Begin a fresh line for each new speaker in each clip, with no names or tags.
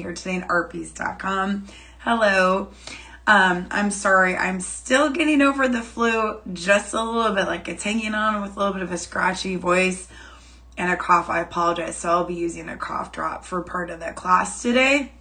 here today in artpiece.com. Hello. I'm sorry, I'm still getting over the flu just a little bit, like it's hanging on with a little bit of a scratchy voice and a cough. I apologize. So I'll be using a cough drop for part of the class today.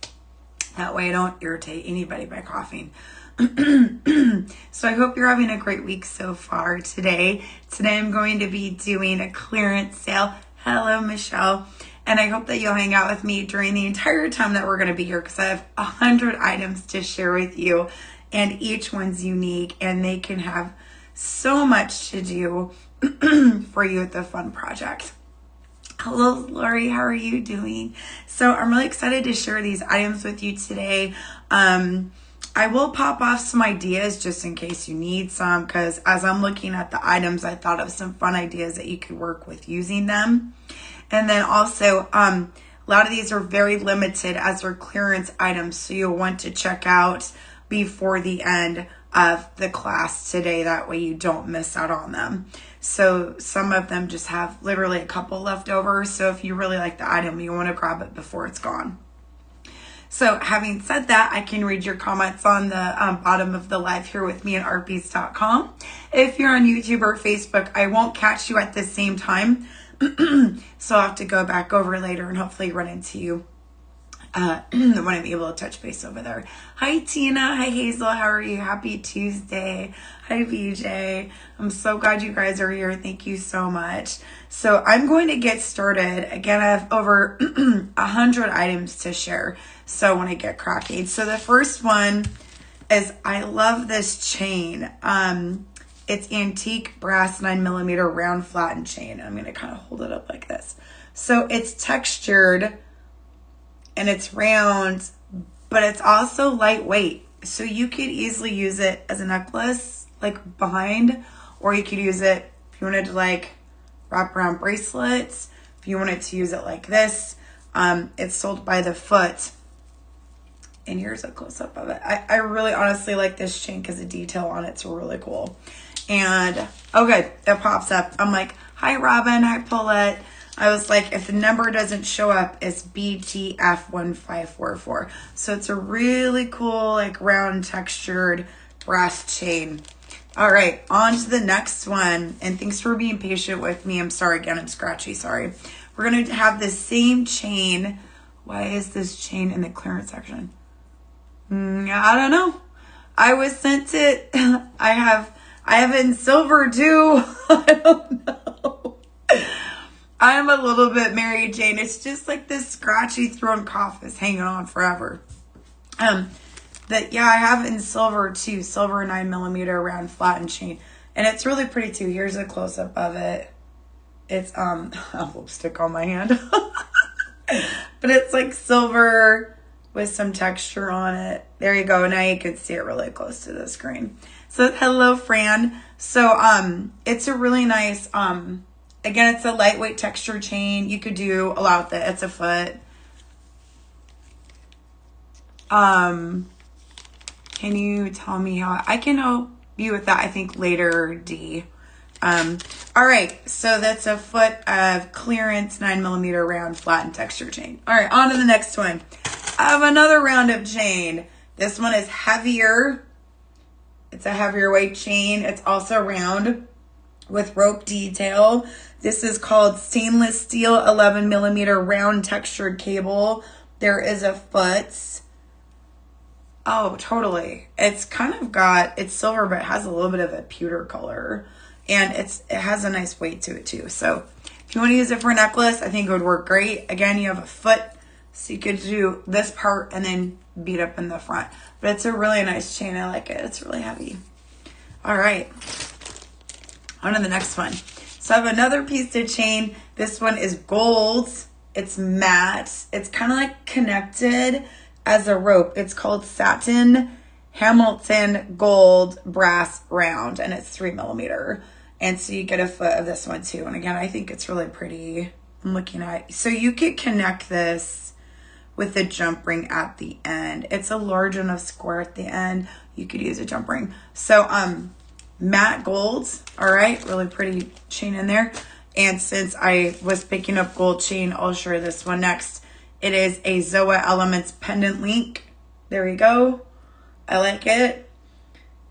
That way I don't irritate anybody by coughing. So I hope you're having a great week so far today. Today I'm going to be doing a clearance sale. Hello, Michelle. And I hope that you'll hang out with me during the entire time that we're going to be here, because I have 100 items to share with you, and each one's unique and they can have so much to do for you with the fun project. Hello, Lori. How are you doing? So I'm really excited to share these items with you today. I will pop off some ideas just in case you need some, because as I'm looking at the items, I thought of some fun ideas that you could work with using them. And then also, a lot of these are very limited as they're clearance items, so you'll want to check out before the end of the class today. That way you don't miss out on them. So some of them just have literally a couple left over. So if you really like the item, you want to grab it before it's gone. So having said that, I can read your comments on the bottom of the live here with me at artpiece.com. If you're on YouTube or Facebook, I won't catch you at the same time. So I'll have to go back over later and hopefully run into you when I'm able to touch base over there. Hi, Tina. Hi, Hazel. How are you? Happy Tuesday. Hi, VJ. I'm so glad you guys are here. Thank you so much. So I'm going to get started. Again, I have over 100 items to share, so I want to get cracking. So the first one is, I love this chain. It's antique brass 9mm round flattened chain. I'm going to kind of hold it up like this. So it's textured and it's round, but it's also lightweight. So you could easily use it as a necklace, like behind, or you could use it if you wanted to like wrap around bracelets, if you wanted to use it like this. It's sold by the foot. And here's a close-up of it. I really honestly like this chain because the detail on it's really cool. And okay, it pops up. I'm like, hi, Robin. Hi, Paulette. I was like, if the number doesn't show up, it's BTF1544. So it's a really cool, like round textured brass chain. All right, on to the next one. And thanks for being patient with me. I'm sorry again, I'm scratchy, sorry. We're going to have the same chain. Why is this chain in the clearance section? I don't know. I was sent it. I have it in silver too. I don't know. I'm a little bit Mary Jane. It's just like this scratchy throat cough is hanging on forever. But yeah, I have it in silver too. Silver 9mm round flattened chain. And it's really pretty too. Here's a close up of it. It's a lipstick on my hand. But it's like silver with some texture on it. There you go. Now you can see it really close to the screen. So hello, Fran. So it's a really nice again, it's a lightweight texture chain. You could do a lot with it. It's a foot. Can you tell me how I can help you with that? I think later, D. All right, so that's a foot of clearance 9mm round flattened texture chain. All right, on to the next one. I have another round of chain. This one is heavier. It's a heavier weight chain. It's also round with rope detail. This is called stainless steel 11mm round textured cable. There is a foot. Oh, totally. It's kind of got, it's silver, but it has a little bit of a pewter color. And it has a nice weight to it too. So if you want to use it for a necklace, I think it would work great. Again, you have a foot, so you could do this part and then bead up in the front. But it's a really nice chain. I like it. It's really heavy. All right. On to the next one. So I have another piece of chain. This one is gold. It's matte. It's kind of like connected as a rope. It's called Satin Hamilton Gold Brass Round, and it's 3mm. And so you get a foot of this one too. And again, I think it's really pretty. I'm looking at, so you could connect this with a jump ring at the end. It's a large enough square at the end. You could use a jump ring. So matte gold. All right, really pretty chain in there. And since I was picking up gold chain, I'll share this one next. It is a Zoa Elements pendant link. There we go. I like it.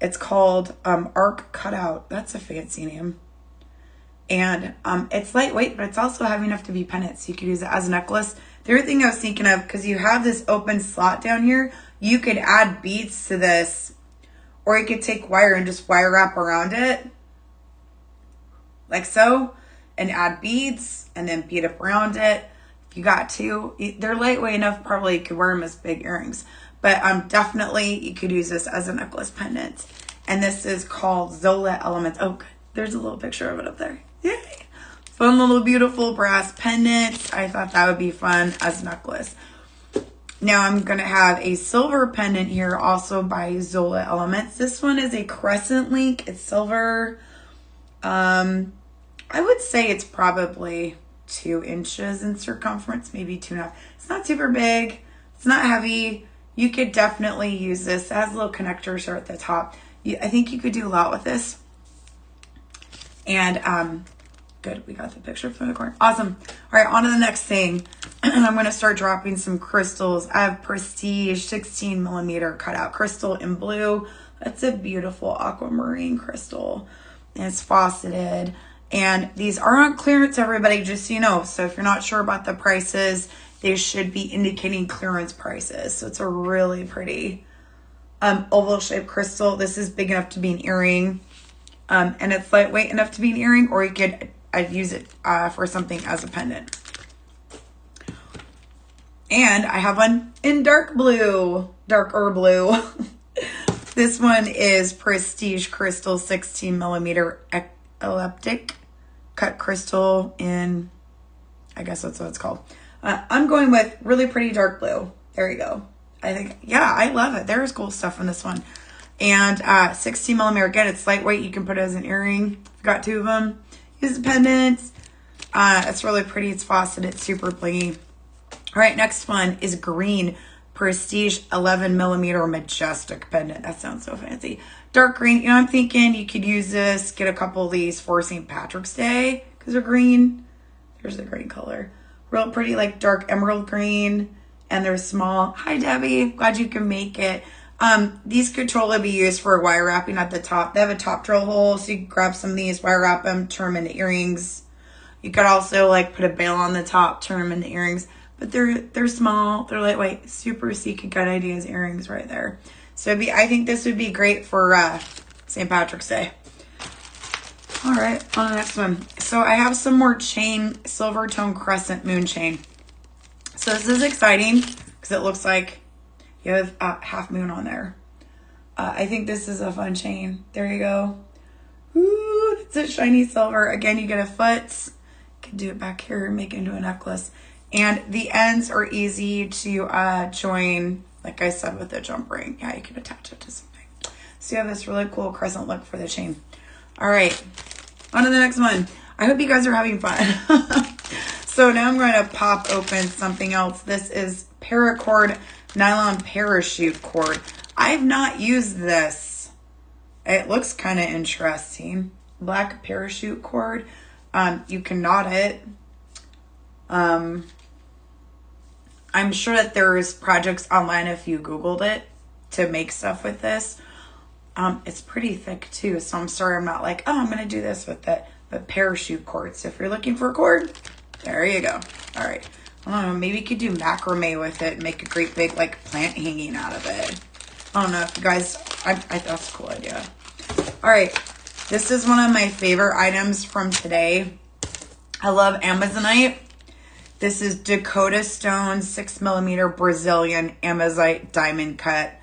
It's called Arc Cutout. That's a fancy name. And it's lightweight, but it's also heavy enough to be pendant, so you could use it as a necklace. The other thing I was thinking of, because you have this open slot down here, you could add beads to this, or you could take wire and just wire wrap around it, like so, and add beads, and then bead up around it. If you got to, they're lightweight enough, probably you could wear them as big earrings. But definitely you could use this as a necklace pendant. And this is called Zola Elements. Oh, good. There's a little picture of it up there. Yay! Fun little beautiful brass pendant. I thought that would be fun as a necklace. Now I'm going to have a silver pendant here also by Zola Elements. This one is a crescent link. It's silver. I would say it's probably 2 inches in circumference, maybe 2.5. It's not super big. It's not heavy. You could definitely use this. It has little connectors here at the top. I think you could do a lot with this. And good, we got the picture from the corner. Awesome. All right, on to the next thing. I'm going to start dropping some crystals. I have Prestige 16 millimeter cutout crystal in blue. That's a beautiful aquamarine crystal. And it's faceted. And these are on clearance, everybody, just so you know. So if you're not sure about the prices, they should be indicating clearance prices. So it's a really pretty oval shaped crystal. This is big enough to be an earring. And it's lightweight enough to be an earring, or you could I'd use it for something as a pendant. And I have one in darker blue. This one is Prestige Crystal 16 millimeter elliptic cut crystal in, I guess that's what it's called. I'm going with really pretty dark blue. There you go. I think, yeah, I love it. There's cool stuff in this one. And 16 millimeter, again, it's lightweight. You can put it as an earring. I've got 2 of them. Use the pendants. It's really pretty. It's faceted. It's super blingy. All right, next one is green Prestige 11 millimeter majestic pendant. That sounds so fancy. Dark green. You know, I'm thinking you could use this, get a couple of these for St. Patrick's Day because they're green. There's the green color. Real pretty, like dark emerald green. And they're small. Hi, Debbie. Glad you can make it. These could totally be used for wire wrapping at the top. They have a top drill hole, so you can grab some of these, wire wrap them, turn them into earrings. You could also like put a bail on the top, turn them into earrings. But they're small, they're lightweight, super, so you could get ideas earrings right there. So I think this would be great for St. Patrick's Day. All right, on the next one. So I have some more chain, silver tone crescent moon chain. So this is exciting because it looks like you have half moon on there. I think this is a fun chain. There you go. Ooh, it's a shiny silver. Again, you get a foot. You can do it back here and make it into a necklace. And the ends are easy to join, like I said, with the jump ring. Yeah, you can attach it to something. So you have this really cool crescent look for the chain. All right, on to the next one. I hope you guys are having fun. So now I'm going to pop open something else. This is paracord nylon parachute cord. I've not used this. It looks kind of interesting. Black parachute cord. You can knot it. I'm sure that there's projects online if you Googled it to make stuff with this. It's pretty thick too, so I'm sorry I'm not like, oh, I'm going to do this with it. But parachute cords. So if you're looking for a cord, there you go. All right. I don't know, maybe you could do macrame with it and make a great big like plant hanging out of it. I don't know if you guys, I that's a cool idea. All right. This is one of my favorite items from today. I love Amazonite. This is Dakota Stone 6 millimeter Brazilian Amazonite diamond cut.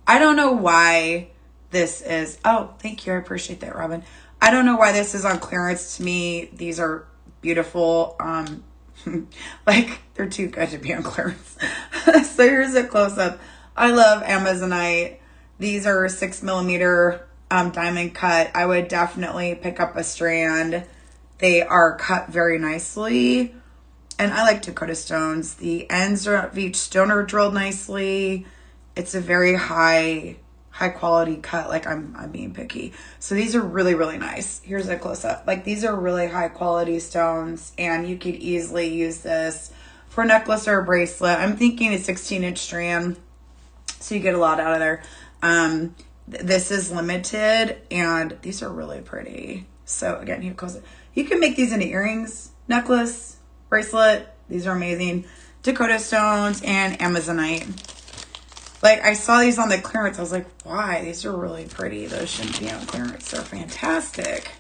I don't know why this is, oh, thank you. I appreciate that, Robin. I don't know why this is on clearance. To me, these are beautiful. Like they're too good to be on clearance. So here's a close-up. I love Amazonite. These are 6 millimeter diamond cut. I would definitely pick up a strand. They are cut very nicely. And I like Dakota stones. The ends of each stone are drilled nicely. It's a very high quality cut. Like I'm being picky. So these are really, really nice. Here's a close up. Like these are really high quality stones, and you could easily use this for a necklace or a bracelet. I'm thinking a 16-inch strand, so you get a lot out of there. This is limited, and these are really pretty. So again, you can make these into earrings, necklace, bracelet. These are amazing. Dakota stones and Amazonite. Like, I saw these on the clearance. I was like, why? These are really pretty. Those shouldn't be on clearance. They're fantastic.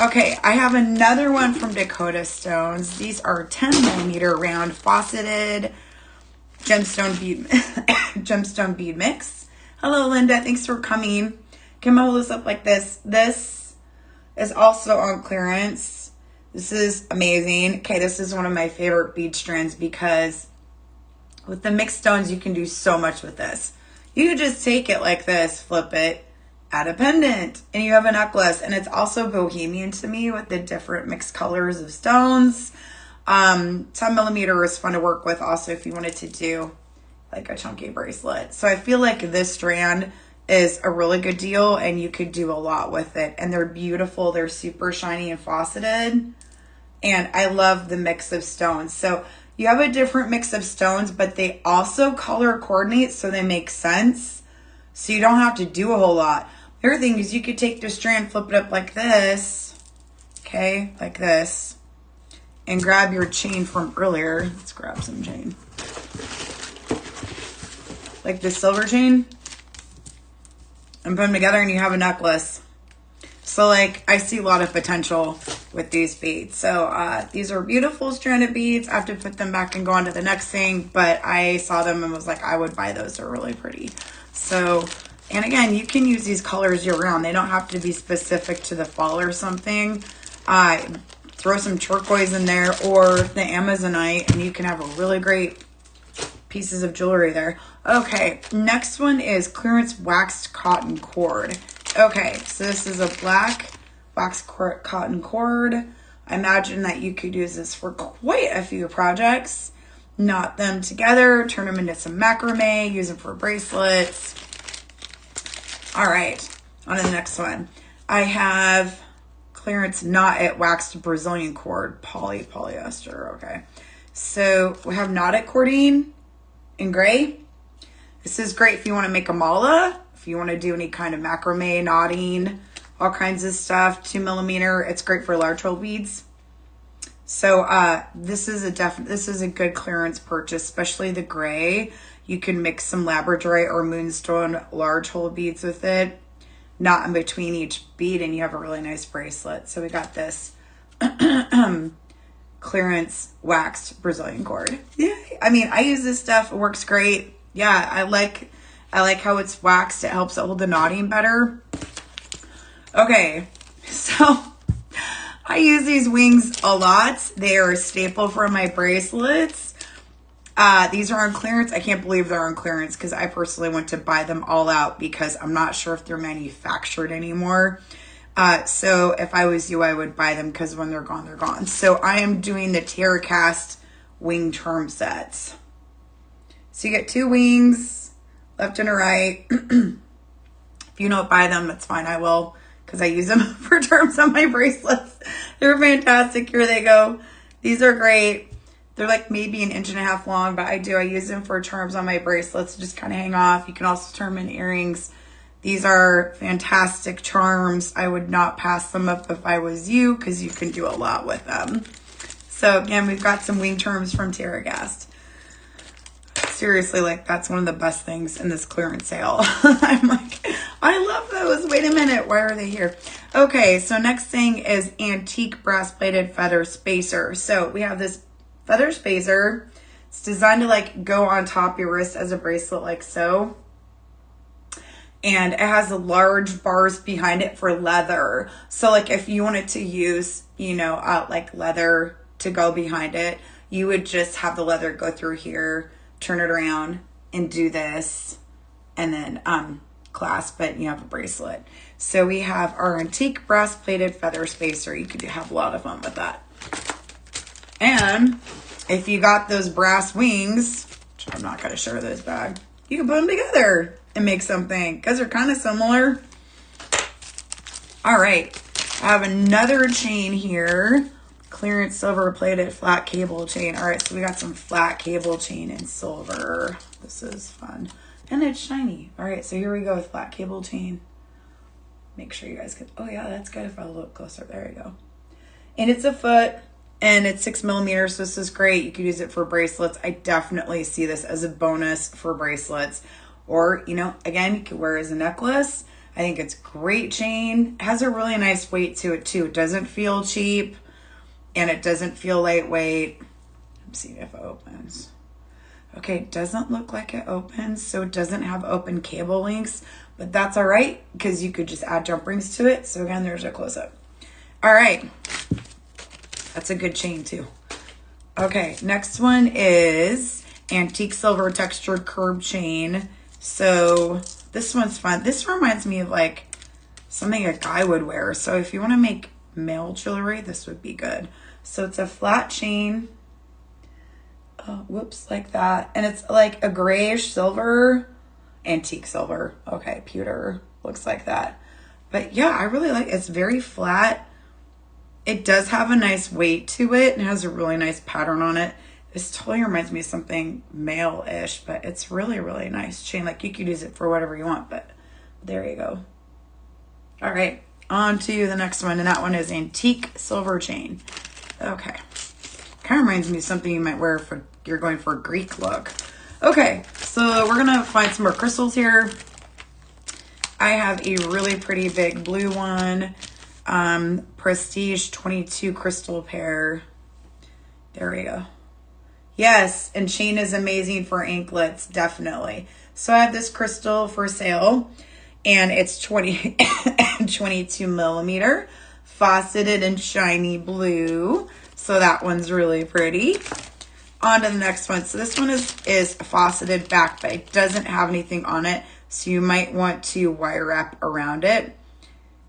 Okay, I have another one from Dakota Stones. These are 10mm round faceted gemstone bead mix. Hello, Linda. Thanks for coming. Can I hold this up like this? This is also on clearance. This is amazing. Okay, this is one of my favorite bead strands because with the mixed stones, you can do so much with this. You could just take it like this, flip it, add a pendant, and you have a necklace. And it's also bohemian to me with the different mixed colors of stones. 10mm is fun to work with also if you wanted to do like a chunky bracelet. So I feel like this strand is a really good deal and you could do a lot with it. And they're beautiful. They're super shiny and faceted. And I love the mix of stones. So you have a different mix of stones, but they also color coordinate so they make sense. So you don't have to do a whole lot. The other thing is you could take the strand, flip it up like this. Okay, like this. And grab your chain from earlier. Let's grab some chain. Like this silver chain. And put them together and you have a necklace. So like, I see a lot of potential with these beads. So these are beautiful stranded beads. I have to put them back and go on to the next thing. But I saw them and was like, I would buy those. They're really pretty. So, and again, you can use these colors year round. They don't have to be specific to the fall or something. Throw some turquoise in there or the Amazonite and you can have a really great pieces of jewelry there. Okay, next one is clearance waxed cotton cord. Okay, so this is a black waxed cotton cord. I imagine that you could use this for quite a few projects. Knot them together, turn them into some macrame, use them for bracelets. All right, on to the next one. I have clearance knot-it waxed Brazilian cord, polyester. Okay, so we have knot-it cordine in gray. This is great if you want to make a mala, if you want to do any kind of macrame, knotting, all kinds of stuff. 2mm. It's great for large hole beads. So this is a good clearance purchase, especially the gray. You can mix some labradorite or moonstone large hole beads with it, knot in between each bead, and you have a really nice bracelet. So we got this clearance waxed Brazilian cord. Yeah, I mean, I use this stuff. It works great. Yeah, I like how it's waxed. It helps it hold the knotting better. Okay, so I use these wings a lot. They are a staple for my bracelets. These are on clearance. I can't believe they're on clearance because I personally went to buy them all out because I'm not sure if they're manufactured anymore. So if I was you, I would buy them because when they're gone, they're gone. So I am doing the TerraCast wing term sets. So you get 2 wings, left and a right. If you don't buy them, that's fine. I will, because I use them for terms on my bracelets. They're fantastic. Here they go. These are great. They're like maybe 1.5 inches long, but I use them for terms on my bracelets. Just kind of hang off. You can also turn them in earrings. These are fantastic charms. I would not pass them up if I was you because you can do a lot with them. So again, we've got some wing terms from TerraCast. Seriously, like that's one of the best things in this clearance sale. I'm like, I love those. Wait a minute, why are they here? Okay, so next thing is antique brass plated feather spacer. So we have this feather spacer. It's designed to like go on top your wrist as a bracelet like so. And it has the large bars behind it for leather. So like if you wanted to use, like leather to go behind it, you would just have the leather go through here, turn it around and do this and then clasp it and you have a bracelet. So we have our antique brass plated feather spacer. You could have a lot of fun with that. And if you got those brass wings, which I'm not going to show those bag, you can put them together and make something because they're kind of similar. All right, I have another chain here, Clearance silver plated flat cable chain. All right, so we got some flat cable chain in silver. This is fun. And it's shiny. All right, so here we go with flat cable chain. Make sure you guys can, oh yeah, that's good if I look closer. There you go. And it's a foot and it's 6 millimeters. So this is great. You could use it for bracelets. I definitely see this as a bonus for bracelets. Or, you know, again, you could wear it as a necklace. I think it's great chain. It has a really nice weight to it too. It doesn't feel cheap. And it doesn't feel lightweight. Let's see if it opens. Okay, it doesn't look like it opens, so it doesn't have open cable links, but that's all right because you could just add jump rings to it. So again, there's a close-up. All right, that's a good chain too. Okay, next one is antique silver textured curb chain. So this one's fun. This reminds me of like something a guy would wear. So if you want to make male jewelry, this would be good. So it's a flat chain, whoops, like that. And it's like a grayish silver, antique silver. Okay, pewter, looks like that. But yeah, I really like it. It's very flat. It does have a nice weight to it and has a really nice pattern on it. This totally reminds me of something male-ish, but it's really, really nice chain. Like you could use it for whatever you want, but there you go. All right, on to the next one. And that one is antique silver chain. Okay. Kind of reminds me of something you might wear if you're going for a Greek look. Okay, so we're going to find some more crystals here. I have a really pretty big blue one. Prestige 22 crystal pair. There we go. Yes, and chain is amazing for anklets, definitely. So I have this crystal for sale, and it's 22 millimeter, faceted and shiny blue. So that one's really pretty. On to the next one. So this one is faceted back, but it doesn't have anything on it. So you might want to wire wrap around it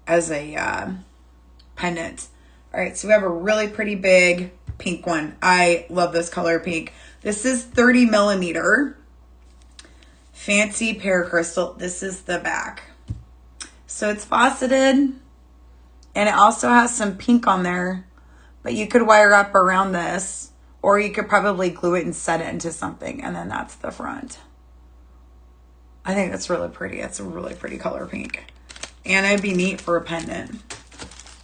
as a pendant. All right, so we have a really pretty big pink one. I love this color pink. This is 30 millimeter. Fancy pear crystal. This is the back. So it's faceted. And it also has some pink on there, but you could wire up around this, or you could probably glue it and set it into something, and then that's the front. I think that's really pretty. It's a really pretty color pink. And it'd be neat for a pendant.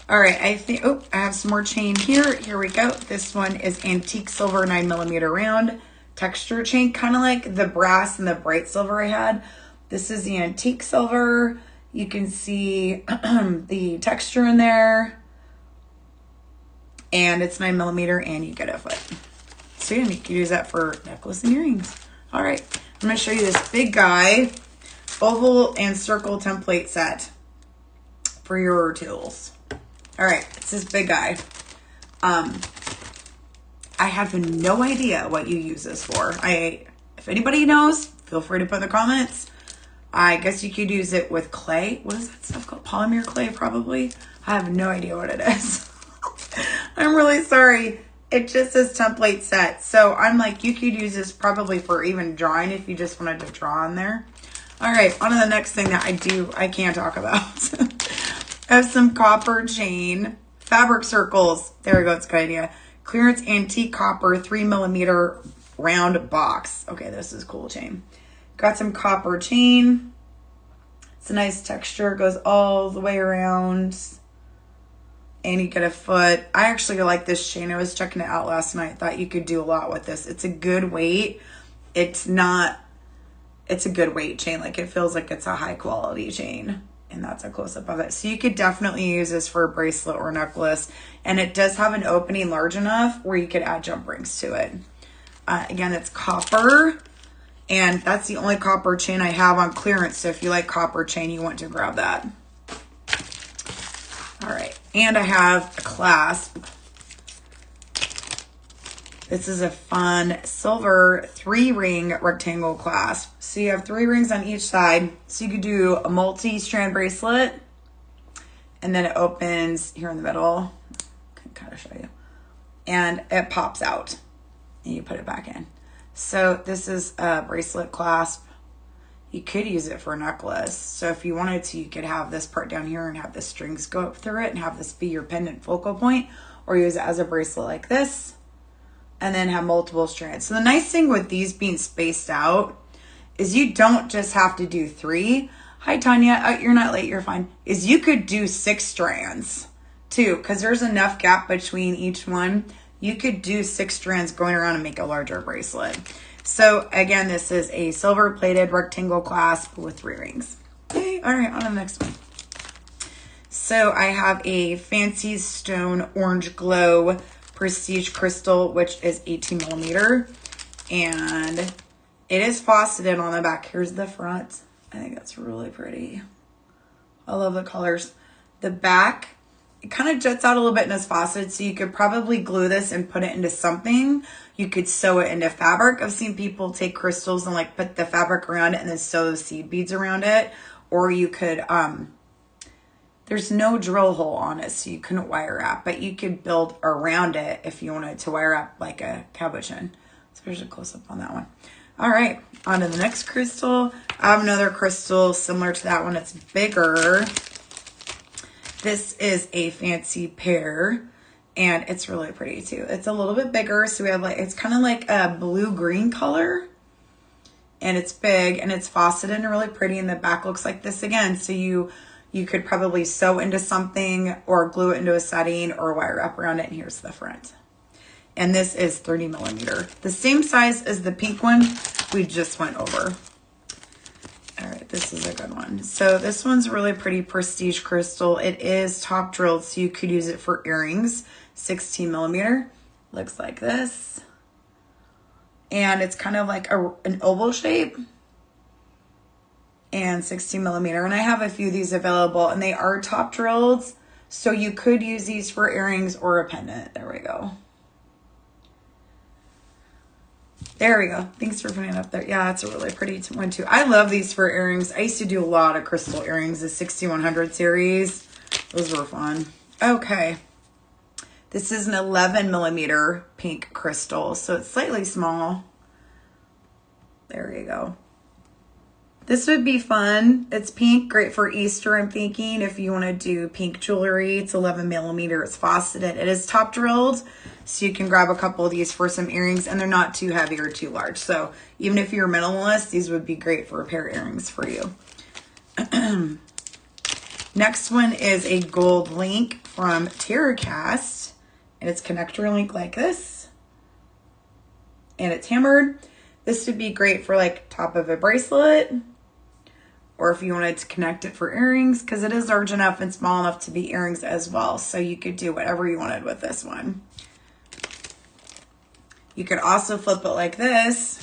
All right, I think, oh, I have some more chain here. Here we go. This one is antique silver 9 millimeter round texture chain, kind of like the brass and the bright silver I had. This is the antique silver. You can see the texture in there, and it's 9 millimeter, and you get a foot. So yeah, you can use that for necklace and earrings. All right, I'm gonna show you this big guy, oval and circle template set for your tools. All right, it's this big guy. I have no idea what you use this for. If anybody knows, feel free to put in the comments. I guess you could use it with clay. What is that stuff called? Polymer clay, probably. I have no idea what it is. I'm really sorry. It just says template set. So I'm like, you could use this probably for even drawing if you just wanted to draw on there. All right, on to the next thing that I can't talk about. I have some copper chain, fabric circles. There we go, it's a good idea. Clearance antique copper 3 millimeter round box. Okay, this is cool chain. Got some copper chain. It's a nice texture. It goes all the way around. And you get a foot. I actually like this chain. I was checking it out last night. Thought you could do a lot with this. It's a good weight. It's a good weight chain. Like it feels like it's a high quality chain. And that's a close-up of it. So you could definitely use this for a bracelet or necklace. And it does have an opening large enough where you could add jump rings to it. Again, it's copper. And that's the only copper chain I have on clearance. So if you like copper chain, you want to grab that. All right. And I have a clasp. This is a fun silver 3-ring rectangle clasp. So you have 3 rings on each side. So you could do a multi-strand bracelet. And then it opens here in the middle. I can kind of show you. And it pops out. And you put it back in. So this is a bracelet clasp. You could use it for a necklace. So if you wanted to, you could have this part down here and have the strings go up through it and have this be your pendant focal point. or use it as a bracelet like this, and then have multiple strands. So the nice thing with these being spaced out is you don't just have to do 3. Hi, Tanya. You're not late. You're fine. Is you could do 6 strands too, because there's enough gap between each one. You could do 6 strands going around and make a larger bracelet. So again, this is a silver plated rectangle clasp with 3 rings. Okay. All right. On to the next one. So I have a Fancy Stone Orange Glow Prestige Crystal, which is 18 millimeter. And it is faceted on the back. Here's the front. I think that's really pretty. I love the colors. The back, it kind of juts out a little bit and is faceted, so you could probably glue this and put it into something. You could sew it into fabric. I've seen people take crystals and like put the fabric around it and then sew the seed beads around it. Or you could, there's no drill hole on it, so you couldn't wire wrap, but you could build around it if you wanted to wire wrap like a cabochon. So here's a close up on that one. All right, on to the next crystal. I have another crystal similar to that one. It's bigger. This is a Fancy Pear, and it's really pretty too. It's a little bit bigger, so we have like, it's kind of like a blue-green color, and it's big, and it's faceted and really pretty, and the back looks like this again. So you could probably sew into something or glue it into a setting or wire wrap around it, and here's the front. And this is 30 millimeter. The same size as the pink one we just went over. All right, this is a good one. So this one's really pretty prestige crystal. It is top drilled, so you could use it for earrings. 16 millimeter. Looks like this. And it's kind of like an oval shape. And 16 millimeter. And I have a few of these available, and they are top drilled. So you could use these for earrings or a pendant. There we go. There we go. Thanks for putting it up there. Yeah, it's a really pretty one too. I love these for earrings. I used to do a lot of crystal earrings, the 6100 series. Those were fun. Okay. This is an 11 millimeter pink crystal, so it's slightly small. There you go. This would be fun. It's pink, great for Easter, I'm thinking. If you want to do pink jewelry, it's 11 millimeter. It's faceted. It is top drilled, so you can grab a couple of these for some earrings, and they're not too heavy or too large. So even if you're a minimalist, these would be great for a pair of earrings for you. Next one is a gold link from TerraCast, and it's connector link like this, and it's hammered. This would be great for like top of a bracelet, or if you wanted to connect it for earrings, because it is large enough and small enough to be earrings as well. So you could do whatever you wanted with this one. You could also flip it like this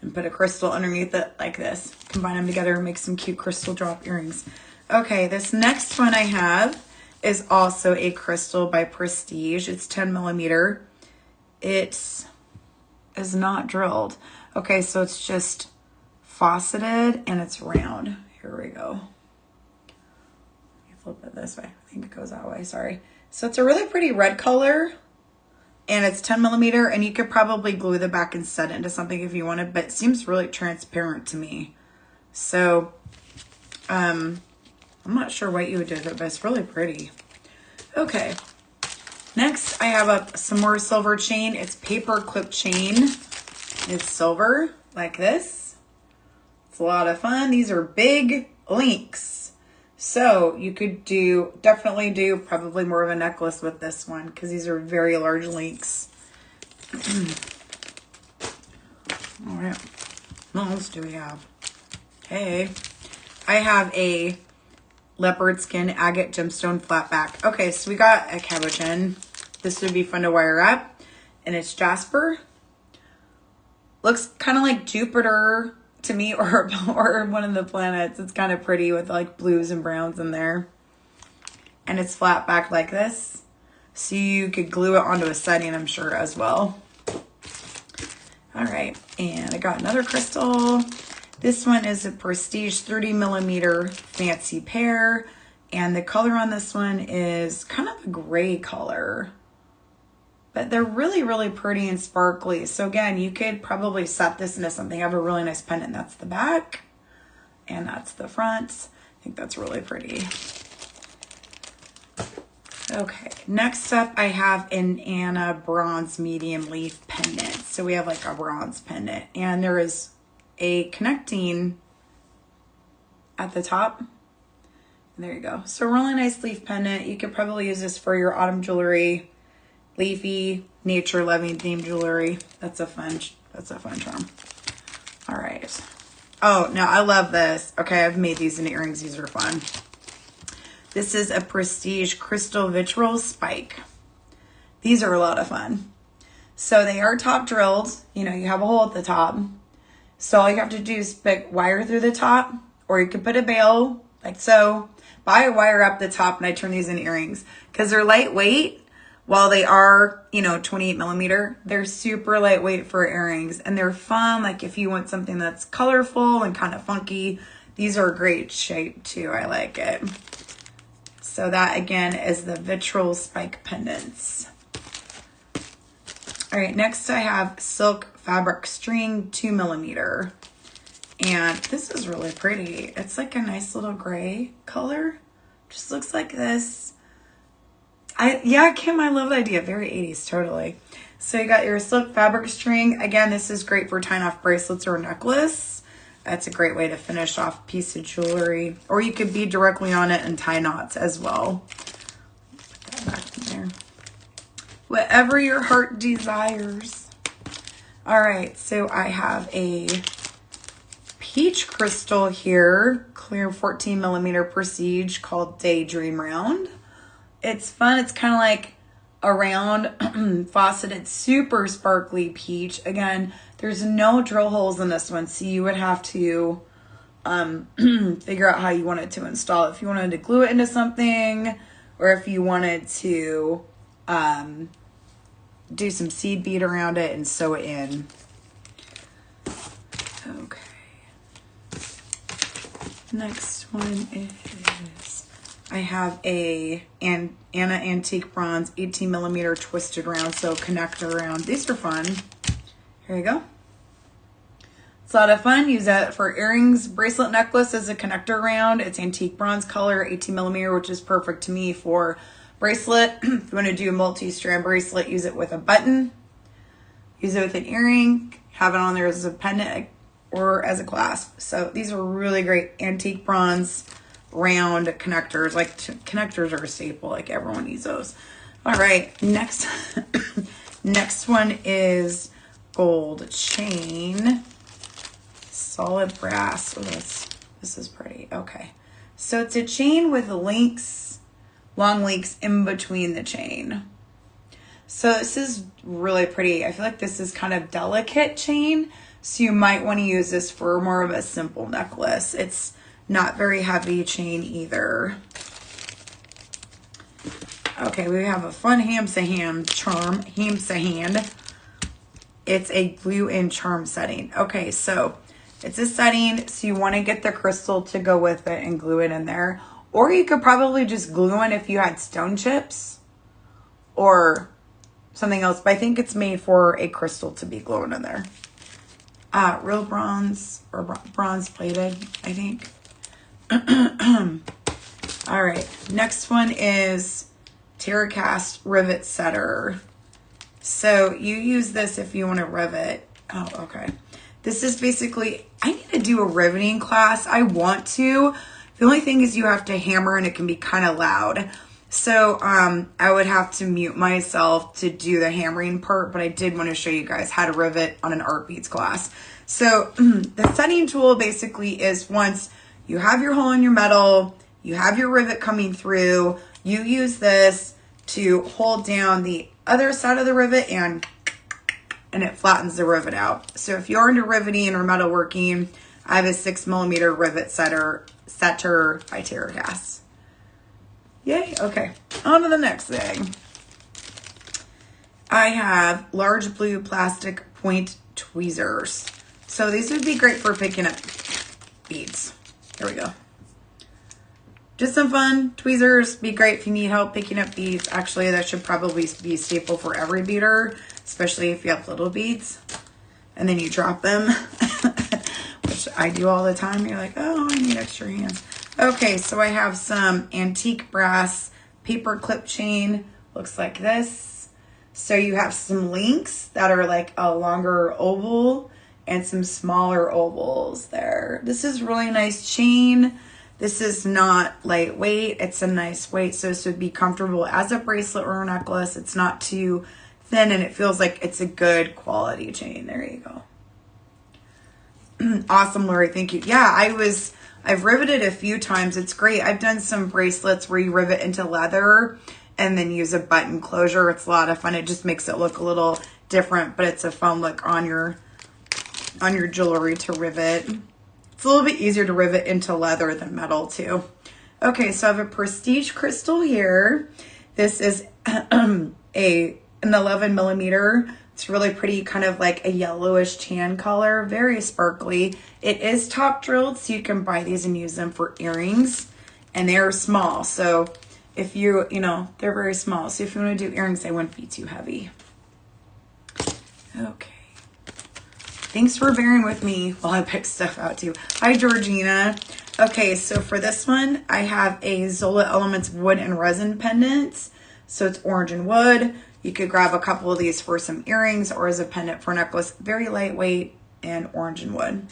and put a crystal underneath it like this. Combine them together and make some cute crystal drop earrings. Okay, this next one I have is also a crystal by Prestige. It's 10 millimeter. It is not drilled. Okay, so it's just faceted and it's round. Here we go. Let me flip it this way. I think it goes that way, sorry. So it's a really pretty red color, and it's 10 millimeter, and you could probably glue the back and set it into something if you wanted, but it seems really transparent to me. So I'm not sure what you would do with it, but it's really pretty. Okay, next I have some more silver chain. It's paper clip chain. It's silver like this. It's a lot of fun. These are big links. So you could definitely do probably more of a necklace with this one, because these are very large links. All right, what else do we have? Okay, I have a leopard skin agate gemstone flat back. Okay, so we got a cabochon. This would be fun to wire up, and it's jasper. Looks kind of like Jupiter to me, or one of the planets. It's kind of pretty with like blues and browns in there. And it's flat back like this. So you could glue it onto a setting, I'm sure, as well. All right, and I got another crystal. This one is a Prestige 30 millimeter Fancy Pear. And the color on this one is kind of a gray color. But they're really, really pretty and sparkly. So again, you could probably set this into something. I have a really nice pendant. That's the back. And that's the front. I think that's really pretty. Okay, next up I have an Anna bronze medium leaf pendant. So we have like a bronze pendant, and there is a connecting at the top. And there you go. So really nice leaf pendant. You could probably use this for your autumn jewelry, leafy, nature loving themed jewelry. That's a fun charm. All right. Oh, now I love this. Okay, I've made these into earrings. These are fun. This is a Prestige Crystal Vitriol Spike. These are a lot of fun. So they are top drilled. You know, you have a hole at the top. So all you have to do is stick wire through the top, or you could put a bail like so. But I wire up the top and I turn these into earrings because they're lightweight. While they are, you know, 28 millimeter, they're super lightweight for earrings, and they're fun. Like if you want something that's colorful and kind of funky, these are a great shape too. I like it. So that again is the Vitriol Spike pendants. All right, next I have silk fabric string 2 millimeter. And this is really pretty. It's like a nice little gray color. Just looks like this. Kim, I love the idea. Very 80s, totally. So you got your silk fabric string. Again, this is great for tying off bracelets or a necklace. That's a great way to finish off a piece of jewelry. Or you could bead directly on it and tie knots as well. Put that back in there. Whatever your heart desires. All right, so I have a peach crystal here, clear 14 millimeter Prestige, called Daydream Round. It's fun. It's kind of like a round faceted, super sparkly peach. Again, there's no drill holes in this one, so you would have to figure out how you wanted to install it. If you wanted to glue it into something, or if you wanted to do some seed bead around it and sew it in. Okay. Next one is, I have a Anna Antique Bronze 18 millimeter twisted round, so connector round. These are fun. Here you go. It's a lot of fun. Use that for earrings, bracelet, necklace as a connector round. It's antique bronze color, 18 millimeter, which is perfect to me for bracelet. If you want to do a multi-strand bracelet, use it with a button. Use it with an earring. Have it on there as a pendant or as a clasp. So these are really great antique bronze round connectors. Like connectors are a staple. Like everyone needs those. All right, next next one is gold chain, solid brass. Oh, this is pretty. Okay, so it's a chain with links, long links in between the chain. So this is really pretty. I feel like this is kind of delicate chain, so you might want to use this for more of a simple necklace. It's not very heavy chain either. Okay, we have a fun hamsa hand charm, hamsa hand. It's a glue in charm setting. Okay, so it's a setting, so you want to get the crystal to go with it and glue it in there. Or you could probably just glue in if you had stone chips or something else, but I think it's made for a crystal to be glued in there. Real bronze or bronze plated, I think. All right, next one is Terracast rivet setter. So you use this if you want to rivet. Oh, okay. This is basically, I need to do a riveting class. I want to. The only thing is you have to hammer and it can be kind of loud. So I would have to mute myself to do the hammering part, but I did want to show you guys how to rivet on an art beads class. So the setting tool basically is once you have your hole in your metal, you have your rivet coming through, you use this to hold down the other side of the rivet and it flattens the rivet out. So if you're into riveting or metalworking, I have a 6 millimeter rivet setter by Terracast. Yay, okay. On to the next thing. I have large blue plastic point tweezers. So these would be great for picking up beads. Here we go. Just some fun tweezers. Be great if you need help picking up beads. Actually, that should probably be a staple for every beader, especially if you have little beads and then you drop them, which I do all the time. You're like, oh, I need extra hands. Okay, so I have some antique brass paper clip chain. Looks like this. So you have some links that are like a longer oval and some smaller ovals there. This is really nice chain. This is not lightweight. It's a nice weight, so this would be comfortable as a bracelet or a necklace. It's not too thin, and it feels like it's a good quality chain. There you go. Awesome, Lori. Thank you. Yeah, I've riveted a few times. It's great. I've done some bracelets where you rivet into leather and then use a button closure. It's a lot of fun. It just makes it look a little different, but it's a fun look on your jewelry to rivet. It's a little bit easier to rivet into leather than metal too. Okay, so I have a prestige crystal here. This is an 11 millimeter. It's really pretty, kind of like a yellowish tan color, very sparkly. It is top drilled, so you can buy these and use them for earrings, and they're small. So if you they're very small. So if you want to do earrings, they wouldn't be too heavy. Okay. Thanks for bearing with me while I pick stuff out too. Hi, Georgina. Okay, so for this one, I have a Zola Elements wood and resin pendant. So it's orange and wood. You could grab a couple of these for some earrings or as a pendant for a necklace. Very lightweight and orange and wood.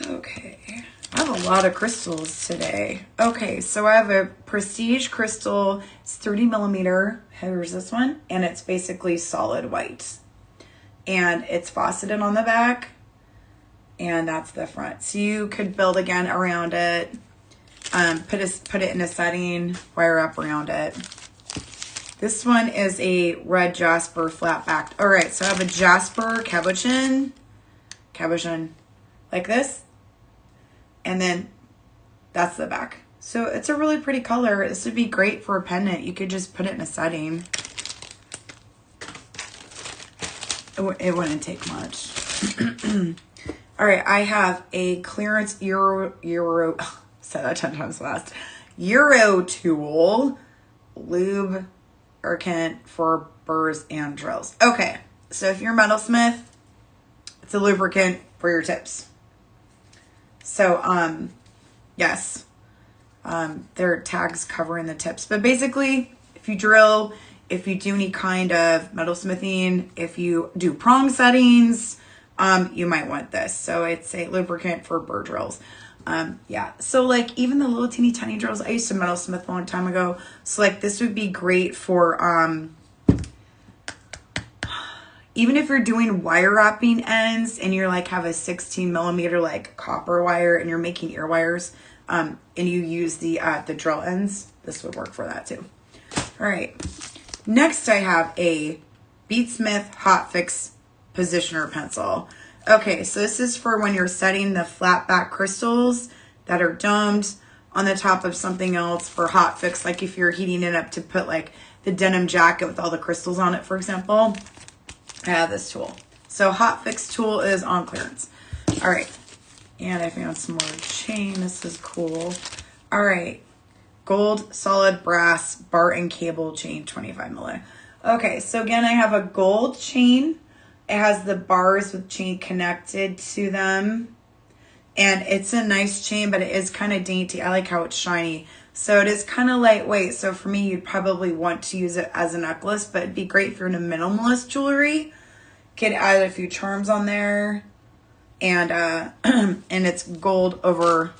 Okay, I have a lot of crystals today. Okay, so I have a prestige crystal. It's 30 millimeter. Here's this one, and it's basically solid white, and it's faceted on the back, and that's the front. So you could build again around it, put it in a setting, wire up around it. This one is a red jasper flat backed. All right, so I have a jasper cabochon like this, and then that's the back. So it's a really pretty color. This would be great for a pendant. You could just put it in a setting. It wouldn't take much. All right, I have a clearance Euro say that 10 times fast. Euro tool lubricant for burrs and drills. Okay, so if you're a metalsmith, it's a lubricant for your tips. So yes. There are tags covering the tips, but basically if you drill, if you do any kind of metalsmithing, if you do prong settings, you might want this. So it's a lubricant for burr drills. Yeah, so like even the little teeny tiny drills, I used to metalsmith a long time ago. So like this would be great for even if you're doing wire wrapping ends and you're like have a 16 millimeter like copper wire and you're making ear wires, and you use the drill ends, this would work for that too. All right, next I have a Beadsmith Hot Fix Positioner Pencil. Okay, so this is for when you're setting the flat back crystals that are domed on the top of something else for hot fix, like if you're heating it up to put like the denim jacket with all the crystals on it, for example. I have this tool. So hot fix tool is on clearance. All right. And I found some more chain. This is cool. All right. Gold solid brass bar and cable chain, 25 milli. Okay, so again, I have a gold chain. It has the bars with chain connected to them. And it's a nice chain, but it is kind of dainty. I like how it's shiny. So it is kind of lightweight. So for me, you'd probably want to use it as a necklace, but it'd be great if you're into minimalist jewelry. Could add a few charms on there. And and it's gold over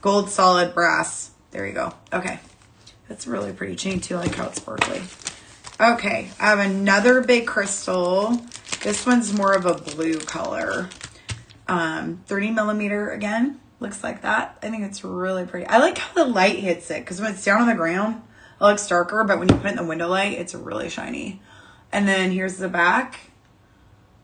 gold solid brass. There you go. Okay. That's a really pretty chain too. I like how it's sparkly. Okay. I have another big crystal. This one's more of a blue color. 30 millimeter again. Looks like that. I think it's really pretty. I like how the light hits it because when it's down on the ground, it looks darker, but when you put it in the window light, it's really shiny. And then here's the back.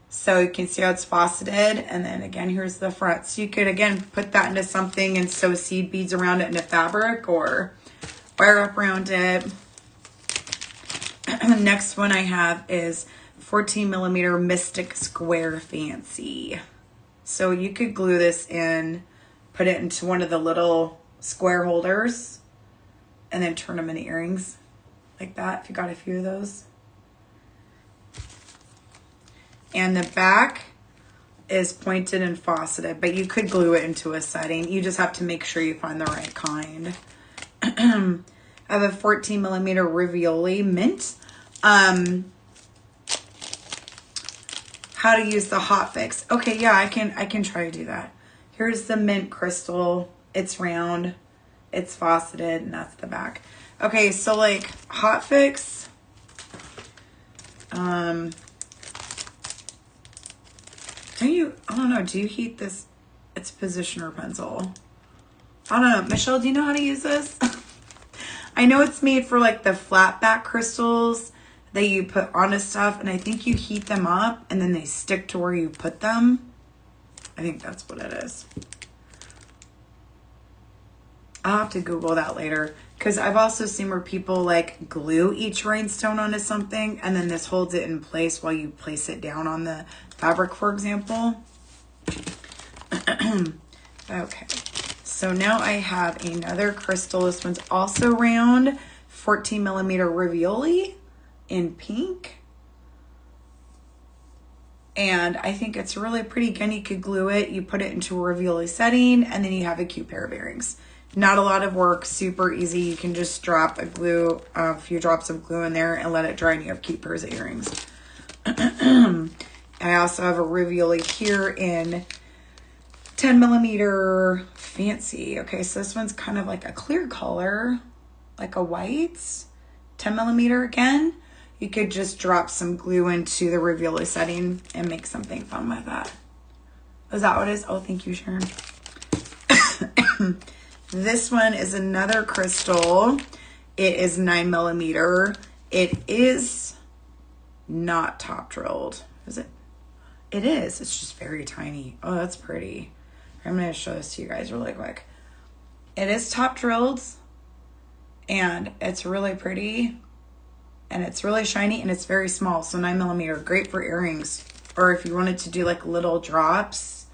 So you can see how it's faceted. And then again, here's the front. So you could, again, put that into something and sew seed beads around it into fabric or wire up around it. The next one I have is 14 millimeter Mystic Square Fancy. So you could glue this in, put it into one of the little square holders, and then turn them into earrings like that if you got a few of those. And the back is pointed and faceted, but you could glue it into a setting. You just have to make sure you find the right kind. I have a 14 millimeter Ravioli mint. How to use the hot fix. Okay, yeah, I can try to do that. Here's the mint crystal. It's round, it's faceted, and that's the back. Okay, so like hot fix. I don't know, do you heat this? It's positioner pencil. I don't know. Michelle, do you know how to use this? I know it's made for like the flat back crystals that you put onto stuff, and I think you heat them up and then they stick to where you put them. I think that's what it is. I'll have to Google that later, because I've also seen where people like glue each rhinestone onto something and then this holds it in place while you place it down on the fabric, for example. Okay, so now I have another crystal. This one's also round, 14 millimeter Ravioli in pink. And I think it's really pretty. Again, you could glue it, you put it into a Ravioli setting, and then you have a cute pair of earrings. Not a lot of work, super easy. You can just drop a few drops of glue in there and let it dry, and you have cute pairs of earrings. I also have a Ravioli here in 10 millimeter fancy. Okay, so this one's kind of like a clear color, like a white. 10 millimeter again. You could just drop some glue into the Ravioli setting and make something fun with that. Is that what it is? Oh, thank you, Sharon. This one is another crystal. It is 9 millimeter. It is not top drilled. Is it? It is. It's just very tiny. Oh, that's pretty. I'm going to show this to you guys really quick. It is top drilled, and it's really pretty, and it's really shiny, and it's very small. So 9 millimeter, great for earrings, or if you wanted to do like little drops.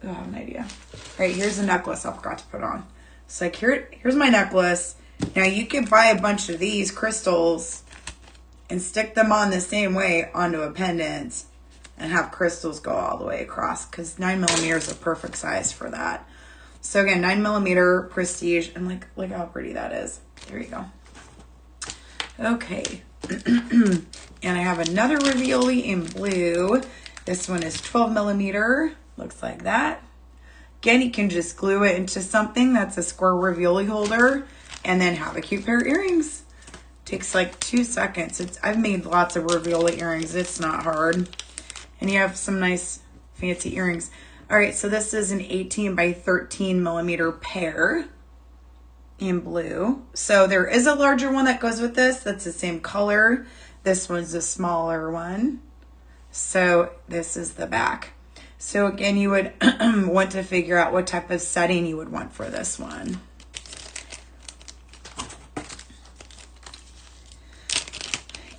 Oh, I have an idea. All right, here's a necklace I forgot to put on. So like here's my necklace. Now you can buy a bunch of these crystals and stick them on the same way onto a pendant and have crystals go all the way across, because 9 millimeter is a perfect size for that. So again, 9 millimeter prestige, and look how pretty that is. There you go. Okay. And I have another Ravioli in blue. This one is 12 millimeter. Looks like that. Again, you can just glue it into something that's a square Ravioli holder and then have a cute pair of earrings. Takes like 2 seconds. I've made lots of Ravioli earrings. It's not hard. And you have some nice fancy earrings. All right, so this is an 18 by 13 millimeter pair in blue. So there is a larger one that goes with this. That's the same color. This one's a smaller one. So this is the back. So again, you would want to figure out what type of setting you would want for this one.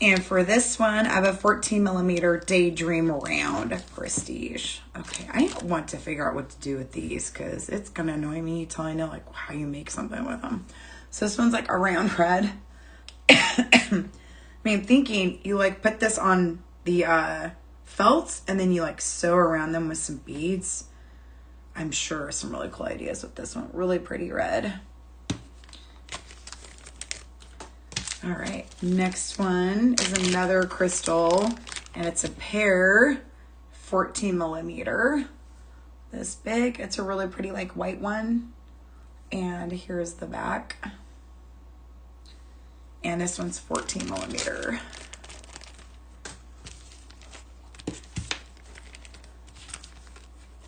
And for this one, I have a 14 millimeter Daydream Round Prestige. Okay, I want to figure out what to do with these, because it's gonna annoy me until I know like how you make something with them. So this one's like a round red. I mean, thinking you like put this on the felt and then you like sew around them with some beads. I'm sure some really cool ideas with this one. Really pretty red. All right, next one is another crystal, and it's a pair, 14 millimeter, this big. It's a really pretty like white one, and here's the back. And this one's 14 millimeter.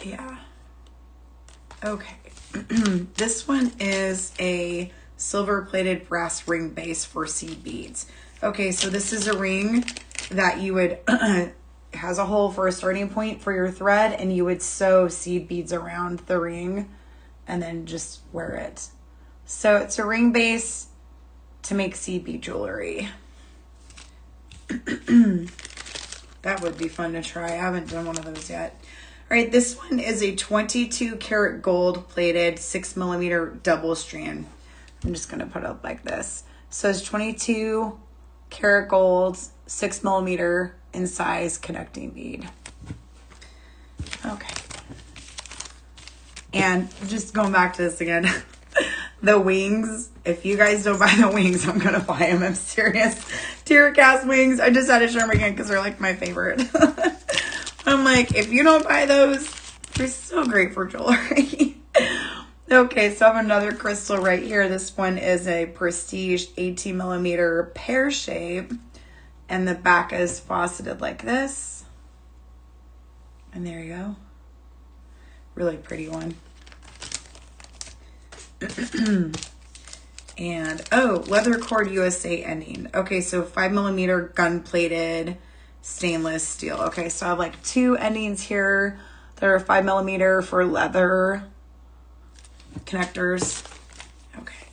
Yeah. Okay. This one is a silver plated brass ring base for seed beads. Okay, so this is a ring that you would has a hole for a starting point for your thread, and you would sew seed beads around the ring and then just wear it. So it's a ring base to make seed bead jewelry. That would be fun to try. I haven't done one of those yet. All right, this one is a 22 karat gold plated 6 millimeter double strand. I'm just gonna put it up like this. So it's 22 karat gold, 6 millimeter in size connecting bead. Okay. And just going back to this again, the wings, if you guys don't buy the wings, I'm going to buy them. I'm serious. Tear cast wings. I just had to show them again because they're like my favorite. I'm like, if you don't buy those, they're so great for jewelry. Okay, so I have another crystal right here. This one is a Prestige 18 millimeter pear shape. And the back is faceted like this. And there you go. Really pretty one. And, oh, leather cord USA ending. Okay, so 5 millimeter gun plated stainless steel. Okay, so I have like 2 endings here that are 5 millimeter for leather connectors. Okay,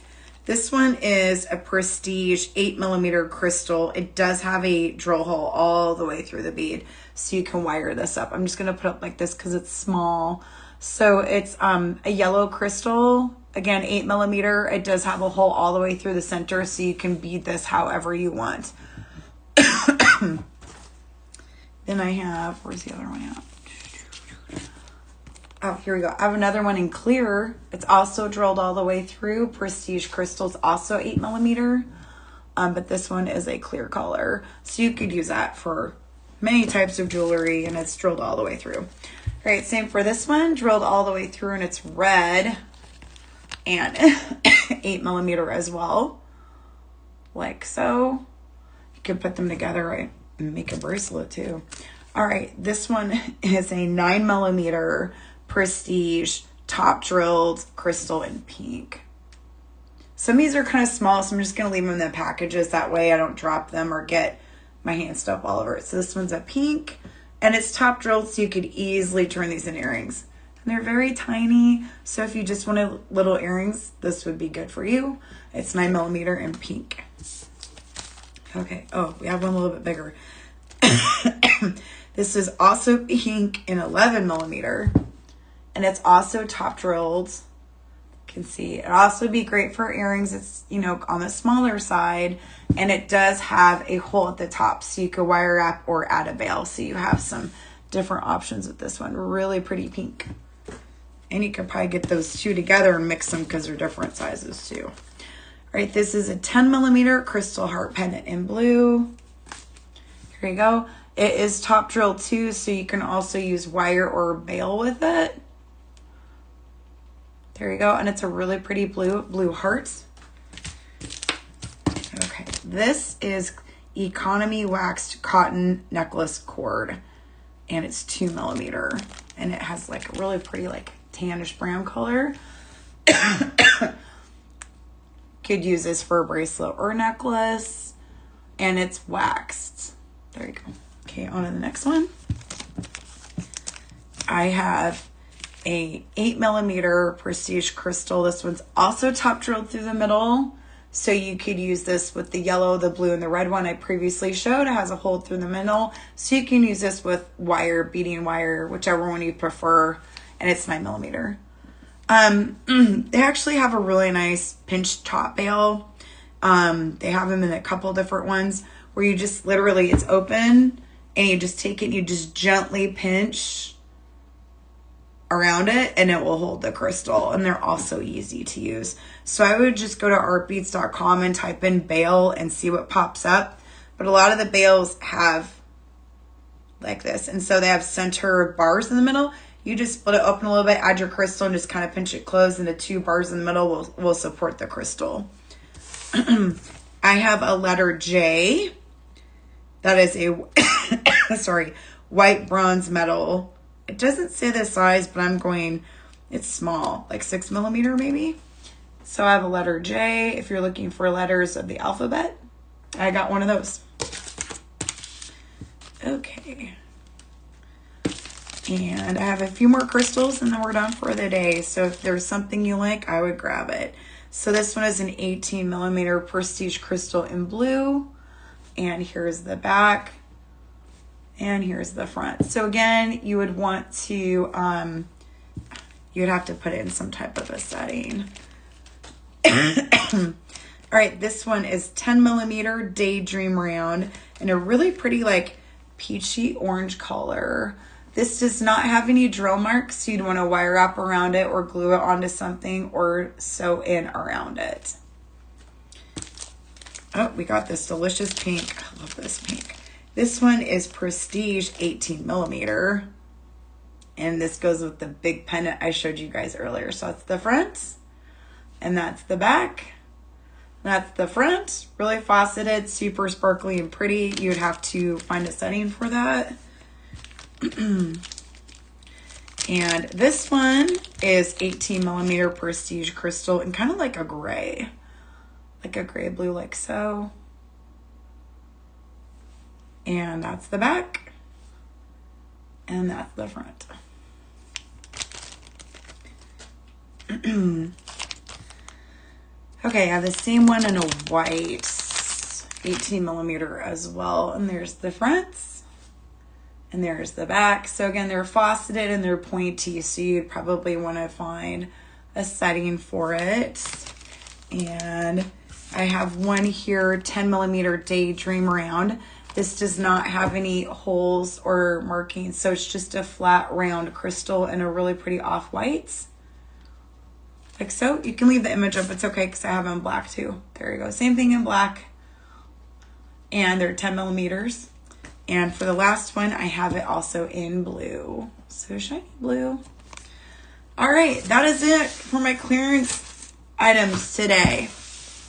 this one is a Prestige 8 millimeter crystal. It does have a drill hole all the way through the bead, so you can wire this up. I'm just gonna put up like this because it's small. So it's a yellow crystal, again 8 millimeter. It does have a hole all the way through the center, so you can bead this however you want. Then I have, where's the other one at? Oh, here we go. I have another one in clear. It's also drilled all the way through. Prestige crystals, also 8 millimeter. But this one is a clear color. So you could use that for many types of jewelry, and it's drilled all the way through. All right, same for this one, drilled all the way through, and it's red and 8 millimeter as well. Like so. You could put them together, right, and make a bracelet too. All right, this one is a 9 millimeter Prestige top drilled crystal in pink. Some of these are kind of small, so I'm just gonna leave them in the packages. That way I don't drop them or get my hand stuff all over it. So this one's a pink, and it's top drilled, so you could easily turn these into earrings. And they're very tiny, so if you just wanted little earrings, this would be good for you. It's 9 millimeter in pink. Okay, oh, we have one a little bit bigger. This is also pink in 11 millimeter, and it's also top drilled. You can see it'd also be great for earrings. It's, you know, on the smaller side, and it does have a hole at the top, so you could wire wrap or add a veil. So you have some different options with this one. Really pretty pink. And you could probably get those two together and mix them because they're different sizes too. All right, this is a 10 millimeter crystal heart pendant in blue. Here you go. It is top drilled too, so you can also use wire or veil with it. There you go, and it's a really pretty blue heart. Okay, this is economy waxed cotton necklace cord, and it's 2 millimeter, and it has like a really pretty like tannish brown color. Could use this for a bracelet or necklace, and it's waxed. There you go. Okay, on to the next one. I have a 8 millimeter Prestige crystal. This one's also top drilled through the middle, so you could use this with the yellow, the blue, and the red one I previously showed. It has a hole through the middle, so you can use this with wire, beading wire, whichever one you prefer, and it's 9 millimeter. They actually have a really nice pinch top bail. They have them in a couple different ones where you just literally, it's open, and you just take it and you just gently pinch around it, and it will hold the crystal, and they're also easy to use. So I would just go to artbeads.com and type in bail and see what pops up. But a lot of the bails have like this, and so they have center bars in the middle. You just split it open a little bit, add your crystal, and just kind of pinch it closed, and the 2 bars in the middle will support the crystal. I have a letter J. That is a sorry, white bronze metal. It doesn't say the size, but I'm going, it's small, like 6 millimeter maybe. So I have a letter J. If you're looking for letters of the alphabet, I got one of those. Okay. And I have a few more crystals, and then we're done for the day. So if there's something you like, I would grab it. So this one is an 18 millimeter Prestige crystal in blue. And here's the back. And here's the front. So again, you would want to, you'd have to put it in some type of a setting. All right, this one is 10 millimeter Daydream round in a really pretty like peachy orange color. This does not have any drill marks, so you'd want to wire wrap around it or glue it onto something or sew in around it. Oh, we got this delicious pink. I love this pink. This one is Prestige 18 millimeter. And this goes with the big pendant I showed you guys earlier. So that's the front and that's the back. That's the front, really faceted, super sparkly and pretty. You'd have to find a setting for that. And this one is 18 millimeter Prestige crystal and kind of like a gray blue, like so. And that's the back. And that's the front. Okay, I have the same one in a white 18 millimeter as well. And there's the fronts and there's the back. So again, they're faceted and they're pointy. So you'd probably want to find a setting for it. And I have one here, 10 millimeter Daydream round. This does not have any holes or markings. So it's just a flat round crystal and a really pretty off-white. Like so. You can leave the image up. It's okay because I have them in black too. There you go. Same thing in black. And they're 10 millimeters. And for the last one, I have it also in blue. So shiny blue. All right. That is it for my clearance items today.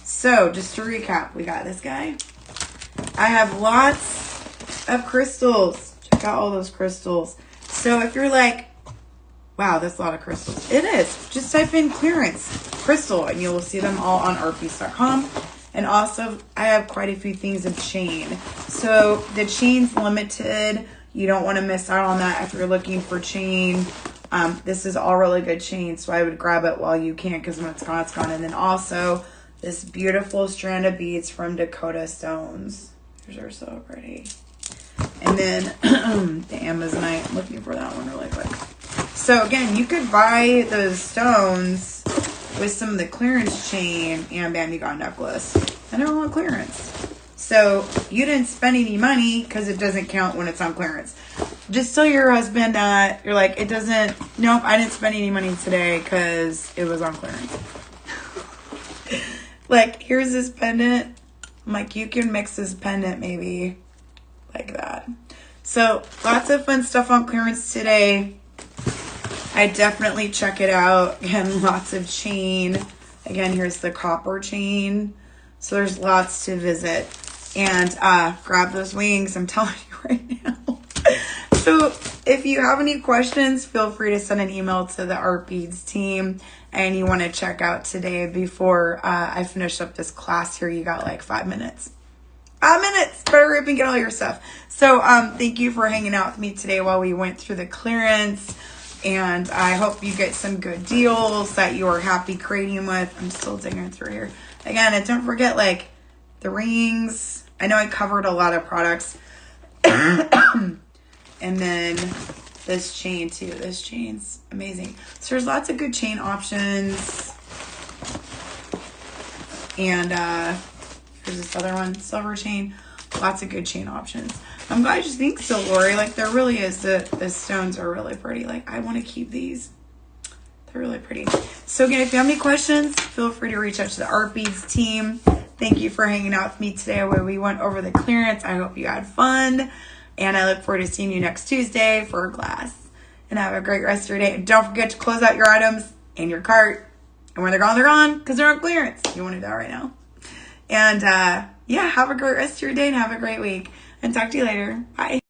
So just to recap, we got this guy. I have lots of crystals. Check out all those crystals. So if you're like, wow, that's a lot of crystals. It is. Just type in clearance crystal and you will see them all on artpiece.com. And also, I have quite a few things of chain. So the chain's limited. You don't want to miss out on that if you're looking for chain. This is all really good chain, so I would grab it while you can because when it's gone, it's gone. And then also this beautiful strand of beads from Dakota stones. These are so pretty. And then the Amazonite. I'm looking for that one really quick. So again, you could buy those stones with some of the clearance chain and bam, you got a necklace. And they're all on clearance. So you didn't spend any money because it doesn't count when it's on clearance. Just tell your husband that you're like, it doesn't, nope, I didn't spend any money today because it was on clearance. Like, here's this pendant. I'm like, you can mix this pendant maybe like that. So lots of fun stuff on clearance today. I definitely check it out. Again, lots of chain. Again, here's the copper chain. So there's lots to visit. And grab those wings. I'm telling you right now. So if you have any questions, feel free to send an email to the Art Beads team. And you want to check out today before I finish up this class here. You got like 5 minutes. 5 minutes. Better hurry up and get all your stuff. So thank you for hanging out with me today while we went through the clearance. And I hope you get some good deals that you are happy creating with. I'm still digging through here. Again, and don't forget like the rings. I know I covered a lot of products. And then this chain too. This chain's amazing. So there's lots of good chain options. And here's this other one, silver chain. Lots of good chain options. I'm glad you think so, Lori. Like there really is. The stones are really pretty. Like I want to keep these. They're really pretty. So again, if you have any questions, feel free to reach out to the Art Beads team. Thank you for hanging out with me today where we went over the clearance. I hope you had fun. And I look forward to seeing you next Tuesday for a class. And have a great rest of your day. And don't forget to close out your items in your cart. And when they're gone because they're on clearance. You want to do that right now. And yeah, have a great rest of your day and have a great week. And talk to you later. Bye.